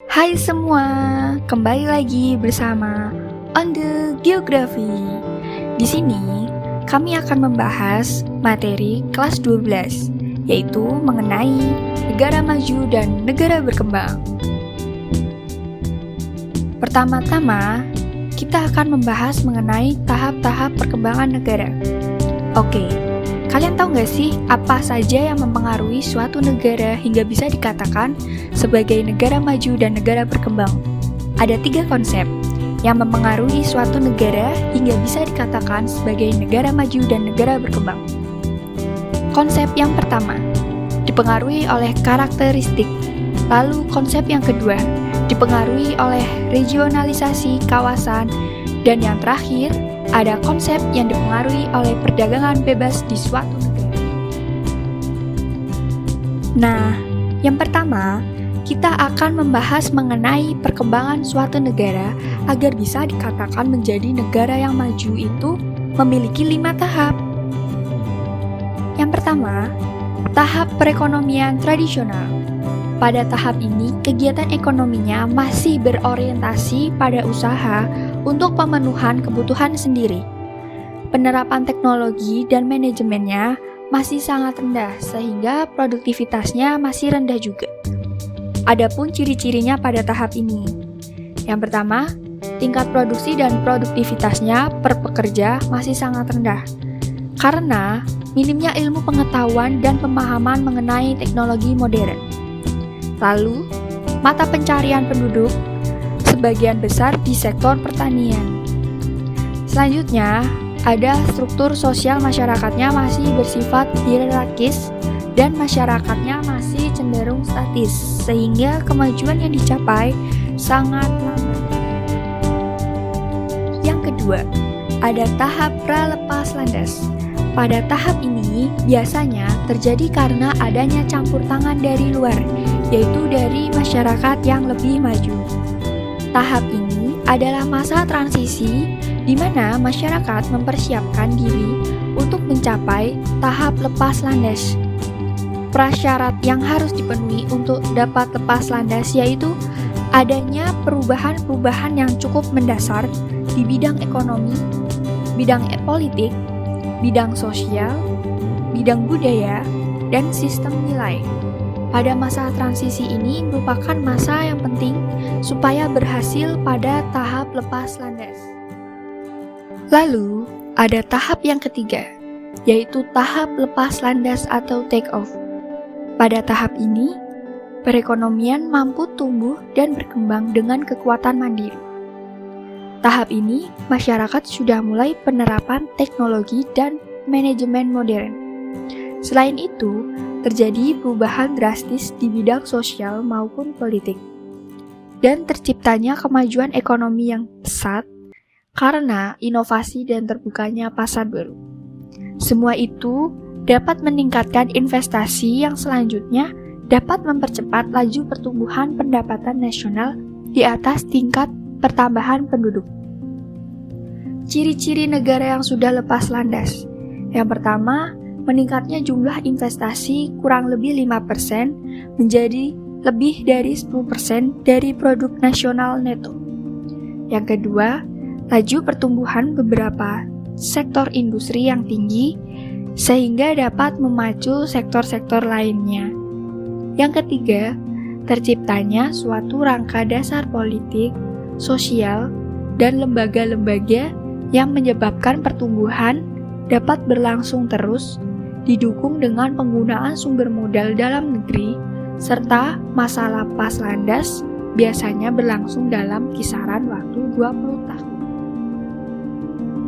Hai semua, kembali lagi bersama On The Geography. Di sini, kami akan membahas materi kelas 12, yaitu mengenai negara maju dan negara berkembang. Pertama-tama, kita akan membahas mengenai tahap-tahap perkembangan negara. Oke, kalian tahu nggak sih apa saja yang mempengaruhi suatu negara hingga bisa dikatakan sebagai negara maju dan negara berkembang? Ada 3 konsep yang mempengaruhi suatu negara hingga bisa dikatakan sebagai negara maju dan negara berkembang. Konsep yang pertama, dipengaruhi oleh karakteristik. Lalu konsep yang kedua, dipengaruhi oleh regionalisasi kawasan. Dan yang terakhir, ada konsep yang dipengaruhi oleh perdagangan bebas di suatu negara. Nah, yang pertama, kita akan membahas mengenai perkembangan suatu negara agar bisa dikatakan menjadi negara yang maju itu memiliki 5 tahap. Yang pertama, tahap perekonomian tradisional. Pada tahap ini, kegiatan ekonominya masih berorientasi pada usaha untuk pemenuhan kebutuhan sendiri. Penerapan teknologi dan manajemennya masih sangat rendah, sehingga produktivitasnya masih rendah juga. Adapun ciri-cirinya pada tahap ini. Yang pertama, tingkat produksi dan produktivitasnya per pekerja masih sangat rendah, karena minimnya ilmu pengetahuan dan pemahaman mengenai teknologi modern. Lalu, mata pencarian penduduk sebagian besar di sektor pertanian. Selanjutnya, ada struktur sosial masyarakatnya masih bersifat hierarkis dan masyarakatnya masih cenderung statis, sehingga kemajuan yang dicapai sangat lambat. Yang kedua, ada tahap pralepas landas. Pada tahap ini, biasanya terjadi karena adanya campur tangan dari luar, yaitu dari masyarakat yang lebih maju. Tahap ini adalah masa transisi di mana masyarakat mempersiapkan diri untuk mencapai tahap lepas landas. Prasyarat yang harus dipenuhi untuk dapat lepas landas yaitu adanya perubahan-perubahan yang cukup mendasar di bidang ekonomi, bidang politik, bidang sosial, bidang budaya, dan sistem nilai. Pada masa transisi ini merupakan masa yang penting supaya berhasil pada tahap lepas landas. Lalu, ada tahap yang ketiga, yaitu tahap lepas landas atau take off. Pada tahap ini, perekonomian mampu tumbuh dan berkembang dengan kekuatan mandiri. Tahap ini, masyarakat sudah mulai penerapan teknologi dan manajemen modern. Selain itu, terjadi perubahan drastis di bidang sosial maupun politik, dan terciptanya kemajuan ekonomi yang pesat karena inovasi dan terbukanya pasar baru. Semua itu dapat meningkatkan investasi yang selanjutnya dapat mempercepat laju pertumbuhan pendapatan nasional di atas tingkat pertambahan penduduk. Ciri-ciri negara yang sudah lepas landas. Yang pertama, meningkatnya jumlah investasi kurang lebih 5% menjadi lebih dari 10% dari produk nasional neto. Yang kedua, laju pertumbuhan beberapa sektor industri yang tinggi sehingga dapat memacu sektor-sektor lainnya. Yang ketiga, terciptanya suatu rangka dasar politik, sosial, dan lembaga-lembaga yang menyebabkan pertumbuhan dapat berlangsung terus, didukung dengan penggunaan sumber modal dalam negeri, serta masa lepas landas biasanya berlangsung dalam kisaran waktu 20 tahun.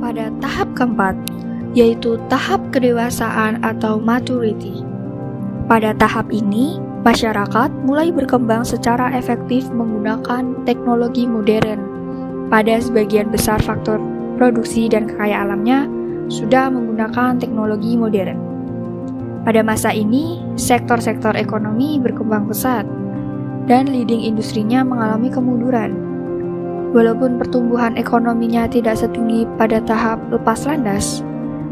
Pada tahap keempat, yaitu tahap kedewasaan atau maturity. Pada tahap ini, masyarakat mulai berkembang secara efektif menggunakan teknologi modern. Pada sebagian besar faktor produksi dan kekayaan alamnya sudah menggunakan teknologi modern. Pada masa ini, sektor-sektor ekonomi berkembang pesat dan leading industrinya mengalami kemunduran. Walaupun pertumbuhan ekonominya tidak setinggi pada tahap lepas landas,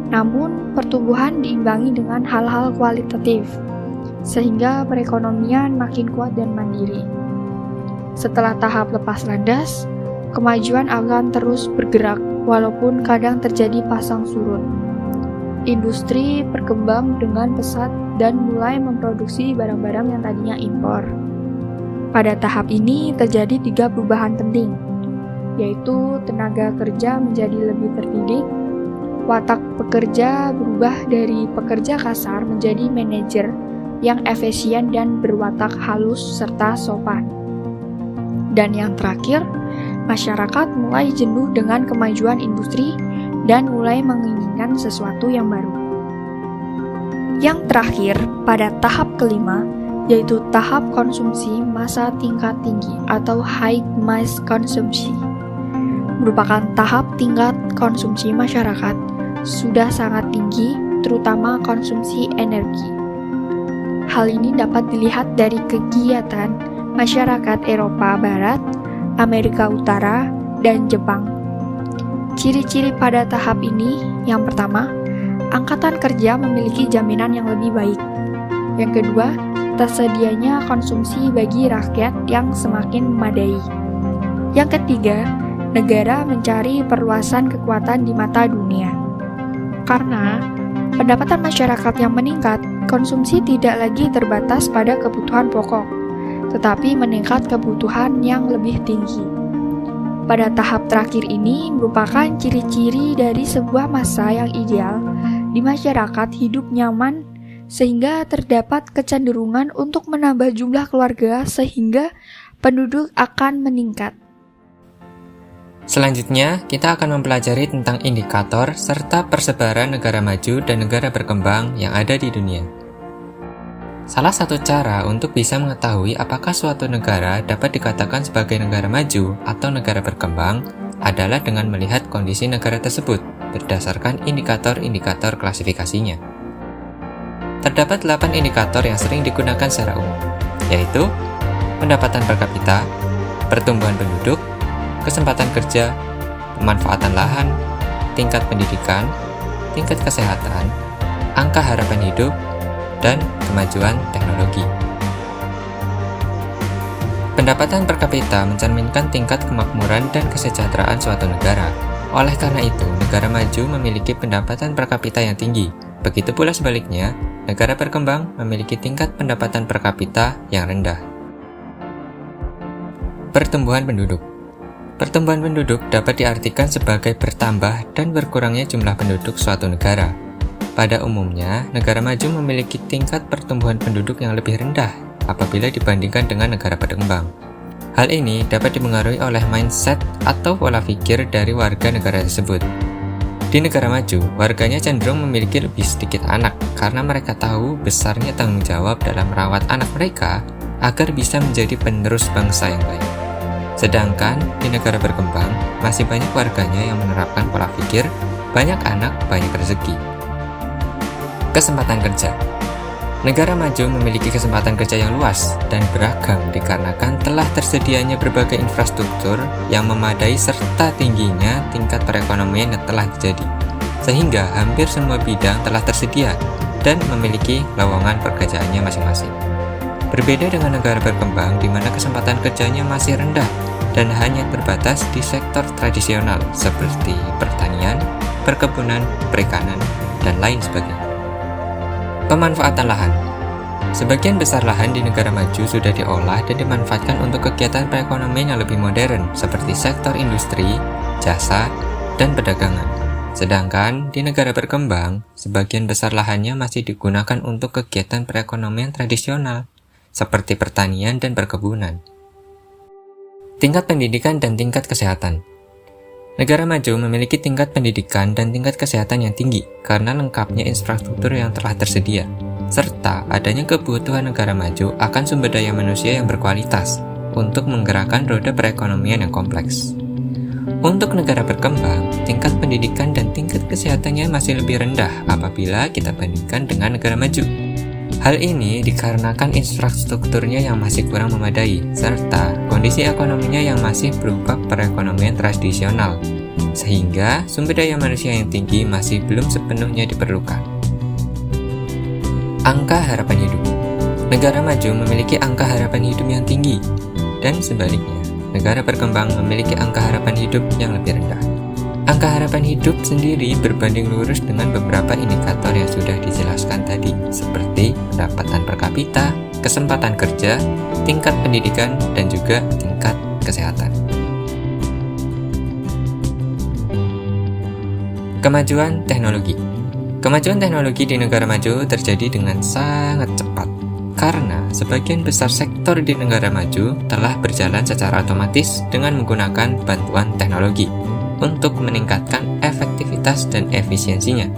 namun pertumbuhan diimbangi dengan hal-hal kualitatif, sehingga perekonomian makin kuat dan mandiri. Setelah tahap lepas landas, kemajuan akan terus bergerak walaupun kadang terjadi pasang surut. Industri berkembang dengan pesat dan mulai memproduksi barang-barang yang tadinya impor. Pada tahap ini terjadi 3 perubahan penting, yaitu tenaga kerja menjadi lebih terdidik, watak pekerja berubah dari pekerja kasar menjadi manajer yang efisien dan berwatak halus serta sopan. Dan yang terakhir, masyarakat mulai jenuh dengan kemajuan industri dan mulai menginginkan sesuatu yang baru. Yang terakhir, pada tahap kelima, yaitu tahap konsumsi masa tingkat tinggi atau high mass consumption, merupakan tahap tingkat konsumsi masyarakat sudah sangat tinggi, terutama konsumsi energi. Hal ini dapat dilihat dari kegiatan masyarakat Eropa Barat, Amerika Utara, dan Jepang. Ciri-ciri pada tahap ini, yang pertama, angkatan kerja memiliki jaminan yang lebih baik. Yang kedua, tersedianya konsumsi bagi rakyat yang semakin memadai. Yang ketiga, negara mencari perluasan kekuatan di mata dunia. Karena pendapatan masyarakat yang meningkat, konsumsi tidak lagi terbatas pada kebutuhan pokok, tetapi meningkat kebutuhan yang lebih tinggi. Pada tahap terakhir ini merupakan ciri-ciri dari sebuah masa yang ideal di masyarakat hidup nyaman sehingga terdapat kecenderungan untuk menambah jumlah keluarga sehingga penduduk akan meningkat. Selanjutnya, kita akan mempelajari tentang indikator serta persebaran negara maju dan negara berkembang yang ada di dunia. Salah satu cara untuk bisa mengetahui apakah suatu negara dapat dikatakan sebagai negara maju atau negara berkembang adalah dengan melihat kondisi negara tersebut berdasarkan indikator-indikator klasifikasinya. Terdapat 8 indikator yang sering digunakan secara umum, yaitu pendapatan per kapita, pertumbuhan penduduk, kesempatan kerja, pemanfaatan lahan, tingkat pendidikan, tingkat kesehatan, angka harapan hidup, dan kemajuan teknologi. Pendapatan per kapita mencerminkan tingkat kemakmuran dan kesejahteraan suatu negara. Oleh karena itu, negara maju memiliki pendapatan per kapita yang tinggi. Begitu pula sebaliknya, negara berkembang memiliki tingkat pendapatan per kapita yang rendah. Pertumbuhan penduduk. Pertumbuhan penduduk dapat diartikan sebagai bertambah dan berkurangnya jumlah penduduk suatu negara. Pada umumnya, negara maju memiliki tingkat pertumbuhan penduduk yang lebih rendah apabila dibandingkan dengan negara berkembang. Hal ini dapat dipengaruhi oleh mindset atau pola pikir dari warga negara tersebut. Di negara maju, warganya cenderung memiliki lebih sedikit anak karena mereka tahu besarnya tanggung jawab dalam merawat anak mereka agar bisa menjadi penerus bangsa yang baik. Sedangkan di negara berkembang, masih banyak warganya yang menerapkan pola pikir banyak anak, banyak rezeki. Kesempatan kerja. Negara maju memiliki kesempatan kerja yang luas dan beragam dikarenakan telah tersedianya berbagai infrastruktur yang memadai serta tingginya tingkat perekonomian yang telah terjadi, sehingga hampir semua bidang telah tersedia dan memiliki lowongan pekerjaannya masing-masing. Berbeda dengan negara berkembang di mana kesempatan kerjanya masih rendah dan hanya terbatas di sektor tradisional seperti pertanian, perkebunan, perikanan, dan lain sebagainya. Pemanfaatan lahan. Sebagian besar lahan di negara maju sudah diolah dan dimanfaatkan untuk kegiatan perekonomian yang lebih modern seperti sektor industri, jasa, dan perdagangan. Sedangkan di negara berkembang, sebagian besar lahannya masih digunakan untuk kegiatan perekonomian tradisional seperti pertanian dan perkebunan. Tingkat pendidikan dan tingkat kesehatan. Negara maju memiliki tingkat pendidikan dan tingkat kesehatan yang tinggi karena lengkapnya infrastruktur yang telah tersedia, serta adanya kebutuhan negara maju akan sumber daya manusia yang berkualitas untuk menggerakkan roda perekonomian yang kompleks. Untuk negara berkembang, tingkat pendidikan dan tingkat kesehatannya masih lebih rendah apabila kita bandingkan dengan negara maju. Hal ini dikarenakan infrastrukturnya yang masih kurang memadai, serta kondisi ekonominya yang masih berupa perekonomian tradisional, sehingga sumber daya manusia yang tinggi masih belum sepenuhnya diperlukan. Angka harapan hidup. Negara maju memiliki angka harapan hidup yang tinggi. dan sebaliknya, negara berkembang memiliki angka harapan hidup yang lebih rendah. Angka harapan hidup sendiri berbanding lurus dengan beberapa indikator yang sudah dijelaskan tadi, seperti pendapatan per kapita, kesempatan kerja, tingkat pendidikan, dan juga tingkat kesehatan. Kemajuan teknologi. Kemajuan teknologi di negara maju terjadi dengan sangat cepat, karena sebagian besar sektor di negara maju telah berjalan secara otomatis dengan menggunakan bantuan teknologi untuk meningkatkan efektivitas dan efisiensinya.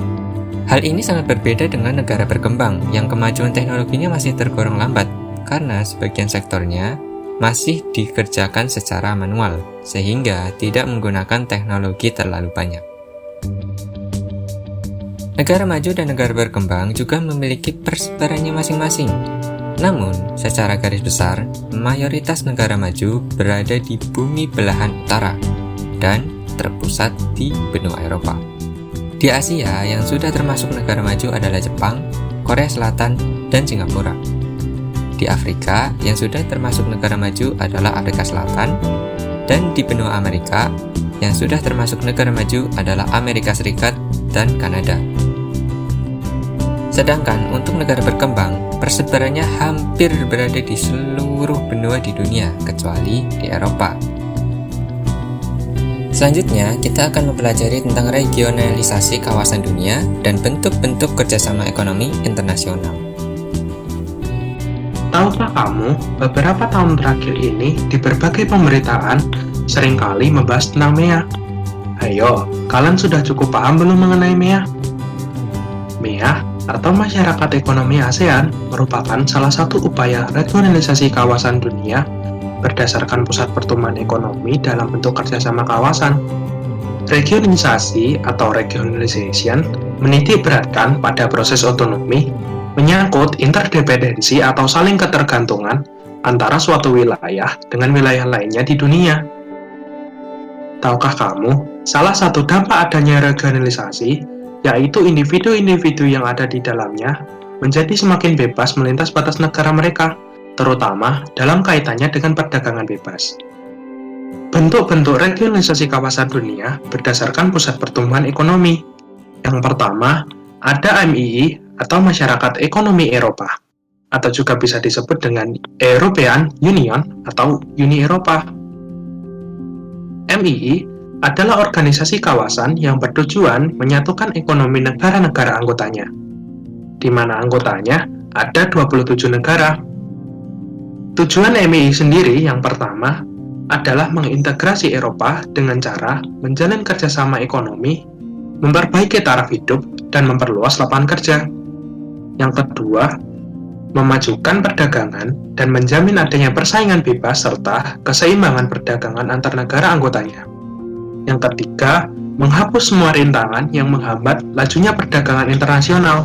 Hal ini sangat berbeda dengan negara berkembang yang kemajuan teknologinya masih tergolong lambat karena sebagian sektornya masih dikerjakan secara manual sehingga tidak menggunakan teknologi terlalu banyak. Negara maju dan negara berkembang juga memiliki persebarannya masing-masing. Namun, secara garis besar, mayoritas negara maju berada di bumi belahan utara dan terpusat di benua Eropa. Di Asia, yang sudah termasuk negara maju adalah Jepang, Korea Selatan, dan Singapura. Di Afrika, yang sudah termasuk negara maju adalah Afrika Selatan, dan di benua Amerika, yang sudah termasuk negara maju adalah Amerika Serikat dan Kanada. Sedangkan untuk negara berkembang, persebarannya hampir berada di seluruh benua di dunia, kecuali di Eropa. Selanjutnya, kita akan mempelajari tentang regionalisasi kawasan dunia dan bentuk-bentuk kerjasama ekonomi internasional. Tahukah kamu, beberapa tahun terakhir ini di berbagai pemberitaan seringkali membahas tentang MEA. Ayo, kalian sudah cukup paham belum mengenai MEA? MEA atau Masyarakat Ekonomi ASEAN merupakan salah satu upaya regionalisasi kawasan dunia berdasarkan pusat pertumbuhan ekonomi dalam bentuk kerjasama kawasan. Regionalisasi atau regionalization menitik beratkan pada proses otonomi menyangkut interdependensi atau saling ketergantungan antara suatu wilayah dengan wilayah lainnya di dunia. Tahukah kamu, salah satu dampak adanya regionalisasi yaitu individu-individu yang ada di dalamnya menjadi semakin bebas melintas batas negara mereka, terutama dalam kaitannya dengan perdagangan bebas. Bentuk-bentuk regionalisasi kawasan dunia berdasarkan pusat pertumbuhan ekonomi. Yang pertama, ada MII atau Masyarakat Ekonomi Eropa, atau juga bisa disebut dengan European Union atau Uni Eropa. MII adalah organisasi kawasan yang bertujuan menyatukan ekonomi negara-negara anggotanya, di mana anggotanya ada 27 negara. Tujuan MII sendiri yang pertama adalah mengintegrasi Eropa dengan cara menjalin kerjasama ekonomi, memperbaiki taraf hidup, dan memperluas lapangan kerja. Yang kedua, memajukan perdagangan dan menjamin adanya persaingan bebas serta keseimbangan perdagangan antar negara anggotanya. Yang ketiga, menghapus semua rintangan yang menghambat lajunya perdagangan internasional.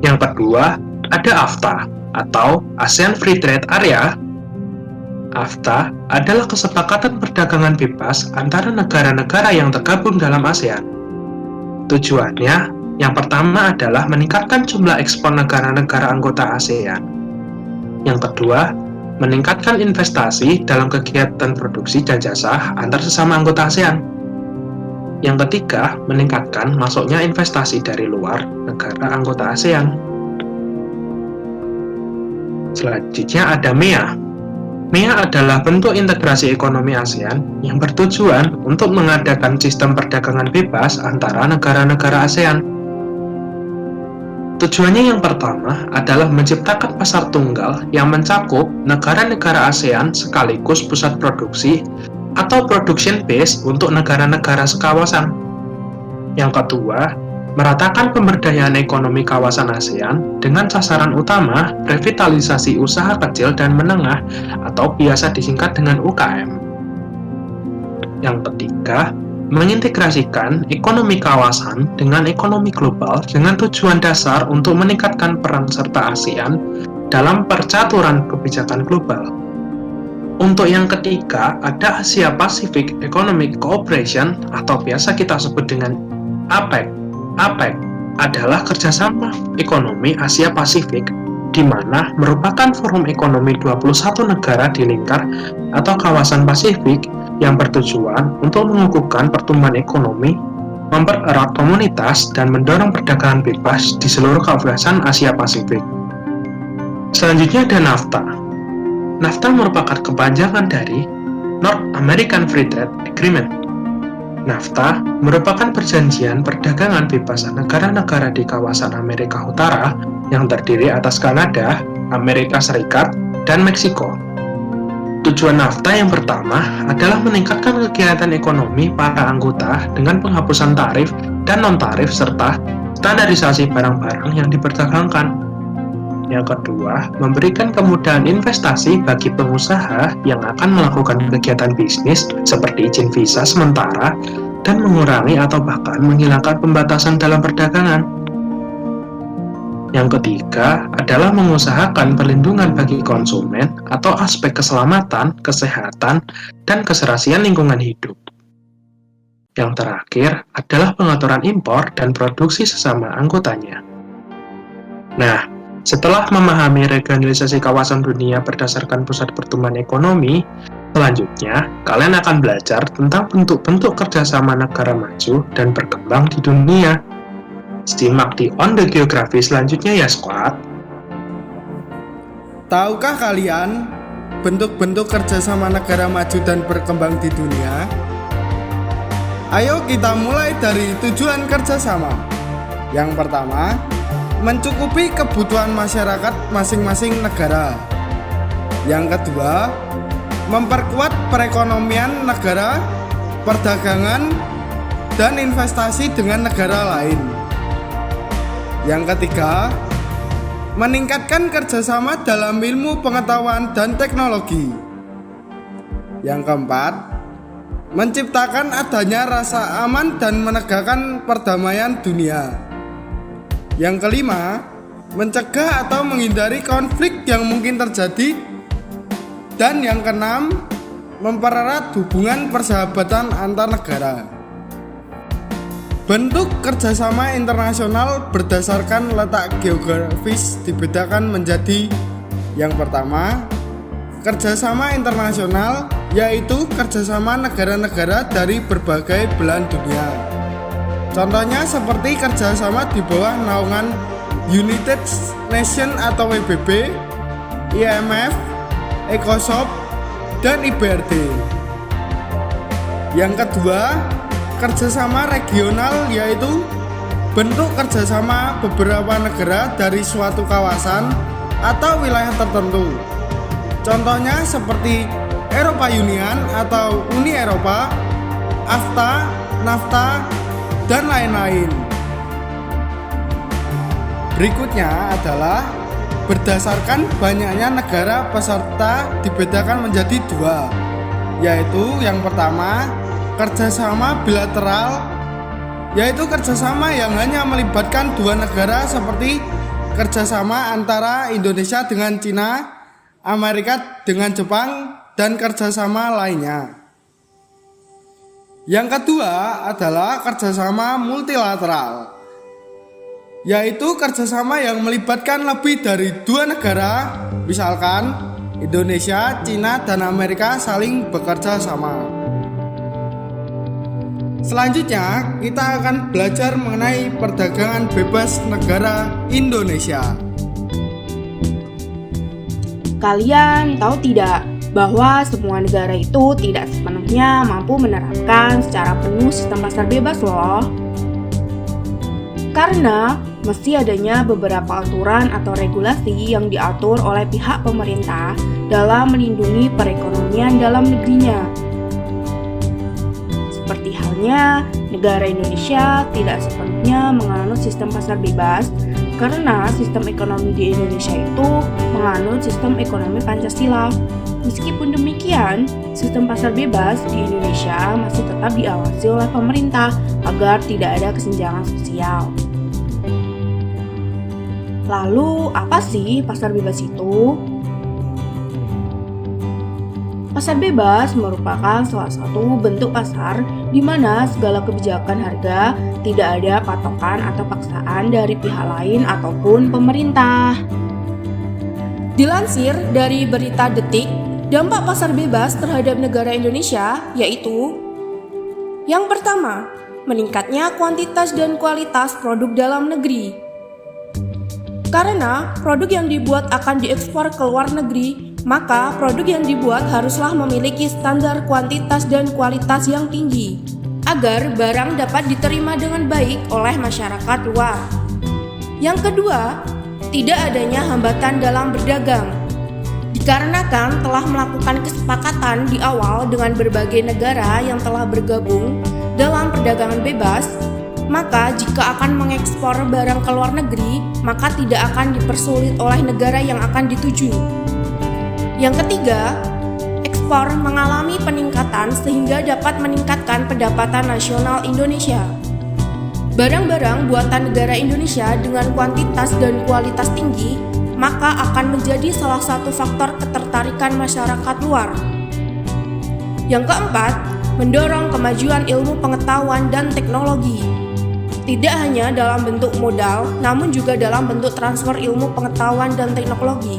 Yang kedua, ada AFTA atau ASEAN Free Trade Area. AFTA adalah kesepakatan perdagangan bebas antara negara-negara yang tergabung dalam ASEAN. Tujuannya, yang pertama adalah meningkatkan jumlah ekspor negara-negara anggota ASEAN. Yang kedua, meningkatkan investasi dalam kegiatan produksi dan jasa antar sesama anggota ASEAN. Yang ketiga, meningkatkan masuknya investasi dari luar negara anggota ASEAN. Selanjutnya ada MEA. MEA adalah bentuk integrasi ekonomi ASEAN yang bertujuan untuk mengadakan sistem perdagangan bebas antara negara-negara ASEAN. Tujuannya yang pertama adalah menciptakan pasar tunggal yang mencakup negara-negara ASEAN sekaligus pusat produksi atau production base untuk negara-negara sekawasan. Yang kedua, meratakan pemberdayaan ekonomi kawasan ASEAN dengan sasaran utama revitalisasi usaha kecil dan menengah atau biasa disingkat dengan UKM. Yang ketiga, mengintegrasikan ekonomi kawasan dengan ekonomi global dengan tujuan dasar untuk meningkatkan peran serta ASEAN dalam percaturan kebijakan global. Untuk yang ketiga, ada Asia Pacific Economic Cooperation atau biasa kita sebut dengan APEC. APEC adalah kerjasama ekonomi Asia Pasifik di mana merupakan forum ekonomi 21 negara di lingkar atau kawasan Pasifik yang bertujuan untuk mengukuhkan pertumbuhan ekonomi, mempererat komunitas, dan mendorong perdagangan bebas di seluruh kawasan Asia Pasifik. Selanjutnya ada NAFTA. NAFTA merupakan kepanjangan dari North American Free Trade Agreement. NAFTA merupakan perjanjian perdagangan bebas negara-negara di kawasan Amerika Utara yang terdiri atas Kanada, Amerika Serikat, dan Meksiko. Tujuan NAFTA yang pertama adalah meningkatkan kegiatan ekonomi para anggota dengan penghapusan tarif dan non-tarif serta standarisasi barang-barang yang diperdagangkan. Yang kedua, memberikan kemudahan investasi bagi pengusaha yang akan melakukan kegiatan bisnis seperti izin visa sementara dan mengurangi atau bahkan menghilangkan pembatasan dalam perdagangan. Yang ketiga adalah mengusahakan perlindungan bagi konsumen atau aspek keselamatan, kesehatan, dan keserasian lingkungan hidup. Yang terakhir adalah pengaturan impor dan produksi sesama anggotanya. Nah, setelah memahami regionalisasi kawasan dunia berdasarkan pusat pertumbuhan ekonomi, selanjutnya kalian akan belajar tentang bentuk-bentuk kerjasama negara maju dan berkembang di dunia. Simak di On The Geography selanjutnya ya, squad. Tahukah kalian bentuk-bentuk kerjasama negara maju dan berkembang di dunia? Ayo kita mulai dari tujuan kerjasama. Yang pertama, mencukupi kebutuhan masyarakat masing-masing negara. Yang kedua, memperkuat perekonomian negara, perdagangan, dan investasi dengan negara lain. Yang ketiga, meningkatkan kerjasama dalam ilmu pengetahuan dan teknologi. Yang keempat, menciptakan adanya rasa aman dan menegakkan perdamaian dunia. Yang kelima, mencegah atau menghindari konflik yang mungkin terjadi. Dan yang keenam, mempererat hubungan persahabatan antar negara. Bentuk kerjasama internasional berdasarkan letak geografis dibedakan menjadi: yang pertama, kerjasama internasional, yaitu kerjasama negara-negara dari berbagai belahan dunia. Contohnya seperti kerjasama di bawah naungan United Nations atau PBB, IMF, ECOSOC, dan IBRD. Yang kedua, kerjasama regional, yaitu bentuk kerjasama beberapa negara dari suatu kawasan atau wilayah tertentu. Contohnya seperti Eropa Union atau Uni Eropa, AFTA, NAFTA, dan lain-lain. Berikutnya adalah berdasarkan banyaknya negara peserta dibedakan menjadi dua, yaitu yang pertama, kerjasama bilateral, yaitu kerjasama yang hanya melibatkan dua negara seperti kerjasama antara Indonesia dengan Cina, Amerika dengan Jepang, dan kerjasama lainnya. Yang kedua adalah kerjasama multilateral, yaitu kerjasama yang melibatkan lebih dari dua negara, misalkan Indonesia, Cina, dan Amerika saling bekerja sama. Selanjutnya, kita akan belajar mengenai perdagangan bebas negara Indonesia. Kalian tahu tidak bahwa semua negara itu tidak sepenuhnya mampu menerapkan secara penuh sistem pasar bebas loh? Karena mesti adanya beberapa aturan atau regulasi yang diatur oleh pihak pemerintah dalam melindungi perekonomian dalam negerinya. Seperti halnya negara Indonesia tidak sepenuhnya menganut sistem pasar bebas karena sistem ekonomi di Indonesia itu menganut sistem ekonomi Pancasila. Meskipun demikian, sistem pasar bebas di Indonesia masih tetap diawasi oleh pemerintah agar tidak ada kesenjangan sosial. Lalu, apa sih pasar bebas itu? Pasar bebas merupakan salah satu bentuk pasar di mana segala kebijakan harga tidak ada patokan atau paksaan dari pihak lain ataupun pemerintah. Dilansir dari berita Detik, dampak pasar bebas terhadap negara Indonesia yaitu: yang pertama, meningkatnya kuantitas dan kualitas produk dalam negeri. Karena produk yang dibuat akan diekspor ke luar negeri, maka produk yang dibuat haruslah memiliki standar kuantitas dan kualitas yang tinggi, agar barang dapat diterima dengan baik oleh masyarakat luar. Yang kedua, tidak adanya hambatan dalam berdagang. Dikarenakan telah melakukan kesepakatan di awal dengan berbagai negara yang telah bergabung dalam perdagangan bebas, maka jika akan mengekspor barang ke luar negeri, maka tidak akan dipersulit oleh negara yang akan dituju. Yang ketiga, ekspor mengalami peningkatan sehingga dapat meningkatkan pendapatan nasional Indonesia. Barang-barang buatan negara Indonesia dengan kuantitas dan kualitas tinggi maka akan menjadi salah satu faktor ketertarikan masyarakat luar. Yang keempat, mendorong kemajuan ilmu pengetahuan dan teknologi. Tidak hanya dalam bentuk modal, namun juga dalam bentuk transfer ilmu pengetahuan dan teknologi.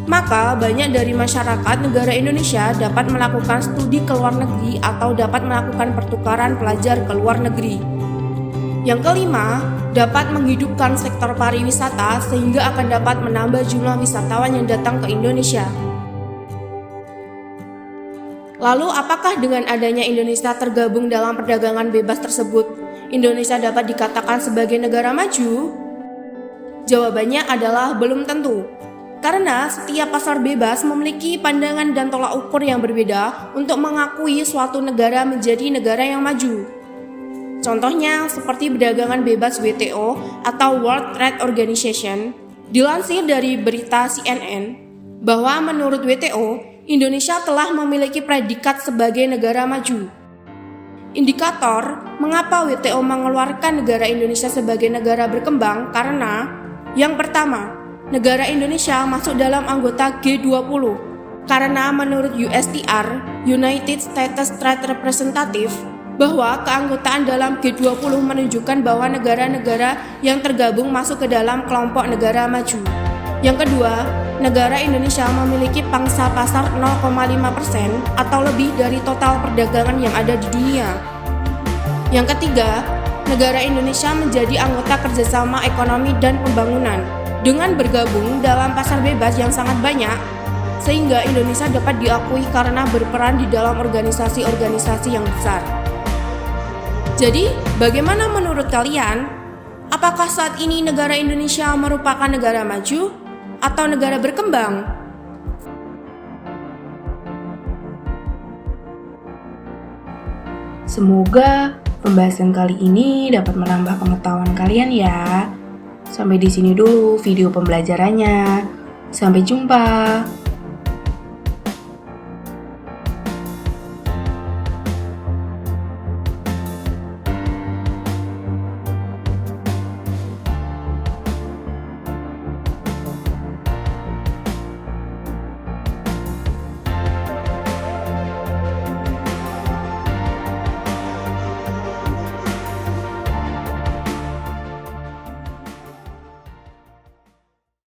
Maka banyak dari masyarakat negara Indonesia dapat melakukan studi ke luar negeri atau dapat melakukan pertukaran pelajar ke luar negeri. Yang kelima, dapat menghidupkan sektor pariwisata sehingga akan dapat menambah jumlah wisatawan yang datang ke Indonesia. Lalu apakah dengan adanya Indonesia tergabung dalam perdagangan bebas tersebut, Indonesia dapat dikatakan sebagai negara maju? Jawabannya adalah belum tentu. Karena setiap pasar bebas memiliki pandangan dan tolak ukur yang berbeda untuk mengakui suatu negara menjadi negara yang maju. Contohnya seperti perdagangan bebas WTO atau World Trade Organization. Dilansir dari berita CNN bahwa menurut WTO, Indonesia telah memiliki predikat sebagai negara maju. Indikator mengapa WTO mengeluarkan negara Indonesia sebagai negara berkembang karena yang pertama, negara Indonesia masuk dalam anggota G20. Karena menurut USTR, United States Trade Representative, bahwa keanggotaan dalam G20 menunjukkan bahwa negara-negara yang tergabung masuk ke dalam kelompok negara maju. Yang kedua, negara Indonesia memiliki pangsa pasar 0,5% atau lebih dari total perdagangan yang ada di dunia. Yang ketiga, negara Indonesia menjadi anggota kerjasama ekonomi dan pembangunan dengan bergabung dalam pasar bebas yang sangat banyak, sehingga Indonesia dapat diakui karena berperan di dalam organisasi-organisasi yang besar. Jadi, bagaimana menurut kalian? Apakah saat ini negara Indonesia merupakan negara maju atau negara berkembang? Semoga pembahasan kali ini dapat menambah pengetahuan kalian ya. Sampai di sini dulu video pembelajarannya. Sampai jumpa.